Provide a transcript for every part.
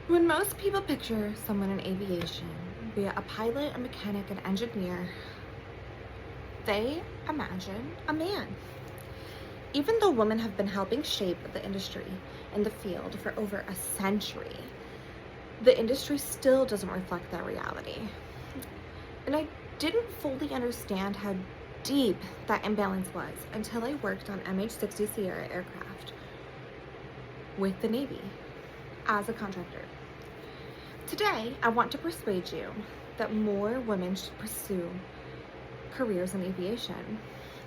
When most people picture someone in aviation, be it a pilot, a mechanic, an engineer, they imagine a man. Even though women have been helping shape the industry and the field for over a century, the industry still doesn't reflect that reality. And I didn't fully understand how deep that imbalance was until I worked on MH-60 Sierra aircraft with the Navy as a contractor. Today, I want to persuade you that more women should pursue careers in aviation,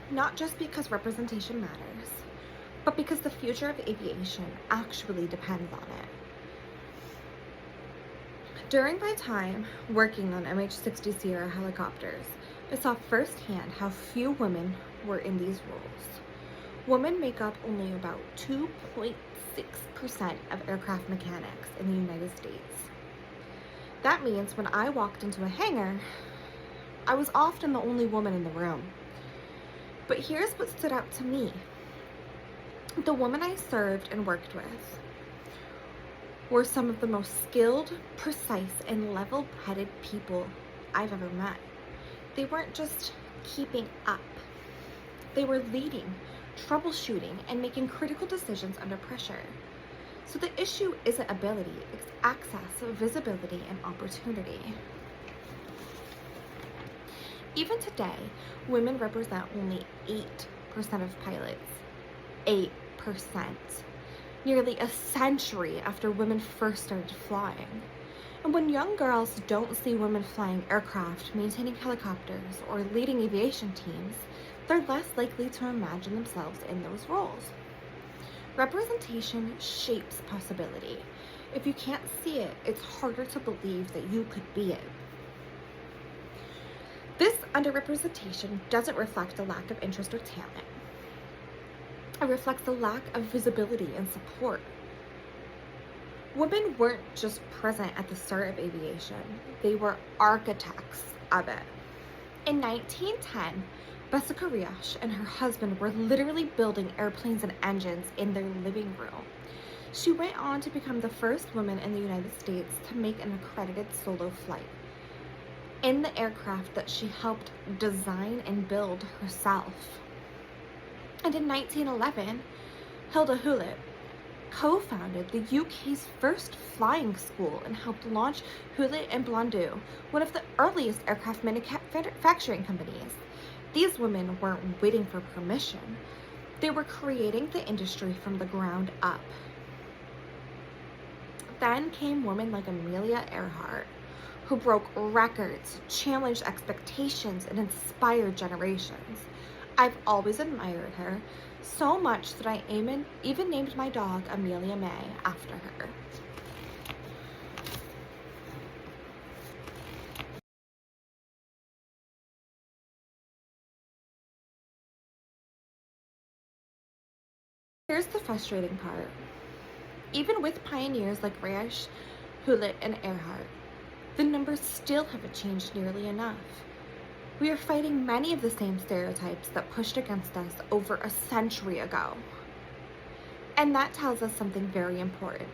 not just because representation matters, but because the future of aviation actually depends on it. During my time working on MH-60 Sierra helicopters, I saw firsthand how few women were in these roles. Women make up only about 2.6% of aircraft mechanics in the United States. That means when I walked into a hangar, I was often the only woman in the room. But here's what stood out to me. The women I served and worked with were some of the most skilled, precise, and level-headed people I've ever met. They weren't just keeping up. They were leading, troubleshooting, and making critical decisions under pressure. So the issue isn't ability, it's access, visibility, and opportunity. Even today, women represent only 8% of pilots. 8%. Nearly a century after women first started flying. And when young girls don't see women flying aircraft, maintaining helicopters, or leading aviation teams, they're less likely to imagine themselves in those roles. Representation shapes possibility. If you can't see it, it's harder to believe that you could be it. This underrepresentation doesn't reflect a lack of interest or talent. It reflects a lack of visibility and support. Women weren't just present at the start of aviation, they were architects of it. In 1910, Bessica Riach and her husband were literally building airplanes and engines in their living room. She went on to become the first woman in the United States to make an accredited solo flight in the aircraft that she helped design and build herself. And in 1911, Hilda Hewlett co-founded the UK's first flying school and helped launch Hewlett and Blondeau, one of the earliest aircraft manufacturing companies. These women weren't waiting for permission. They were creating the industry from the ground up. Then came women like Amelia Earhart, who broke records, challenged expectations, and inspired generations. I've always admired her, so much that I even named my dog Amelia May after her. Here's the frustrating part. Even with pioneers like Riach, Hewlett, and Earhart, the numbers still haven't changed nearly enough. We are fighting many of the same stereotypes that pushed against us over a century ago. And that tells us something very important.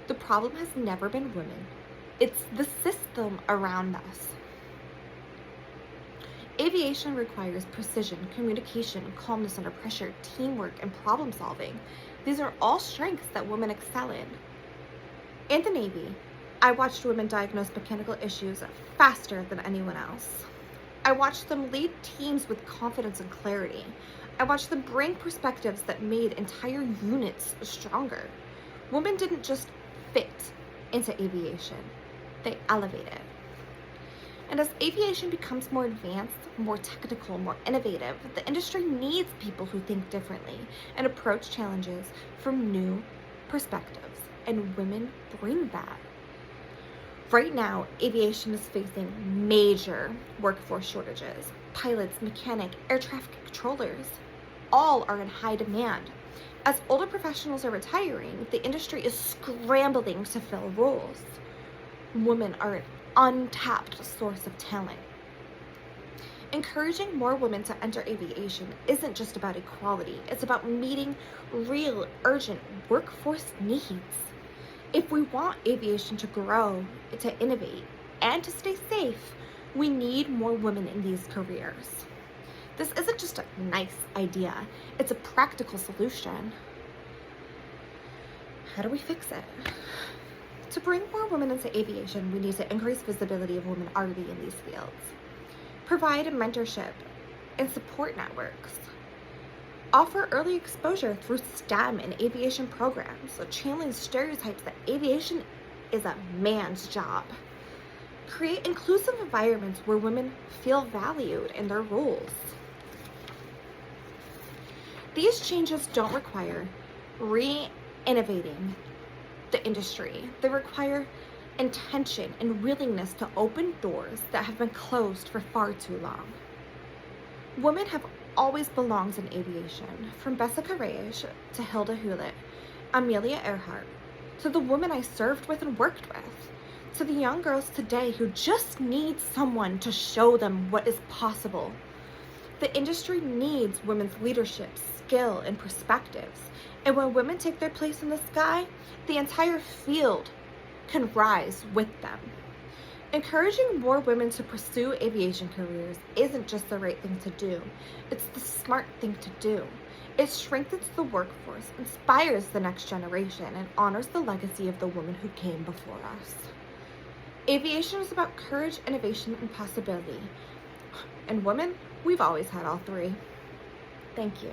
The problem has never been women. It's the system around us. Aviation requires precision, communication, calmness under pressure, teamwork, and problem solving. These are all strengths that women excel in. In the Navy, I watched women diagnose mechanical issues faster than anyone else. I watched them lead teams with confidence and clarity. I watched them bring perspectives that made entire units stronger. Women didn't just fit into aviation, they elevated. And as aviation becomes more advanced, more technical, more innovative, the industry needs people who think differently and approach challenges from new perspectives, and women bring that. Right now, aviation is facing major workforce shortages. Pilots, mechanics, air traffic controllers, all are in high demand. As older professionals are retiring, the industry is scrambling to fill roles. Women are an untapped source of talent. Encouraging more women to enter aviation isn't just about equality, it's about meeting real, urgent workforce needs. If we want aviation to grow, to innovate, and to stay safe, we need more women in these careers. This isn't just a nice idea, it's a practical solution. How do we fix it? To bring more women into aviation, we need to increase visibility of women already in these fields, provide mentorship and support networks, offer early exposure through STEM and aviation programs, so challenge stereotypes that aviation is a man's job, create inclusive environments where women feel valued in their roles. These changes don't require re-innovating the industry. They require intention and willingness to open doors that have been closed for far too long. Women have always belonged in aviation, from Bessica Reyes to Hilda Hewlett, Amelia Earhart, to the women I served with and worked with, to the young girls today who just need someone to show them what is possible. The industry needs women's leadership, skill, and perspectives. And when women take their place in the sky, the entire field can rise with them. Encouraging more women to pursue aviation careers isn't just the right thing to do, it's the smart thing to do. It strengthens the workforce, inspires the next generation, and honors the legacy of the women who came before us. Aviation is about courage, innovation, and possibility. And women, we've always had all three. Thank you.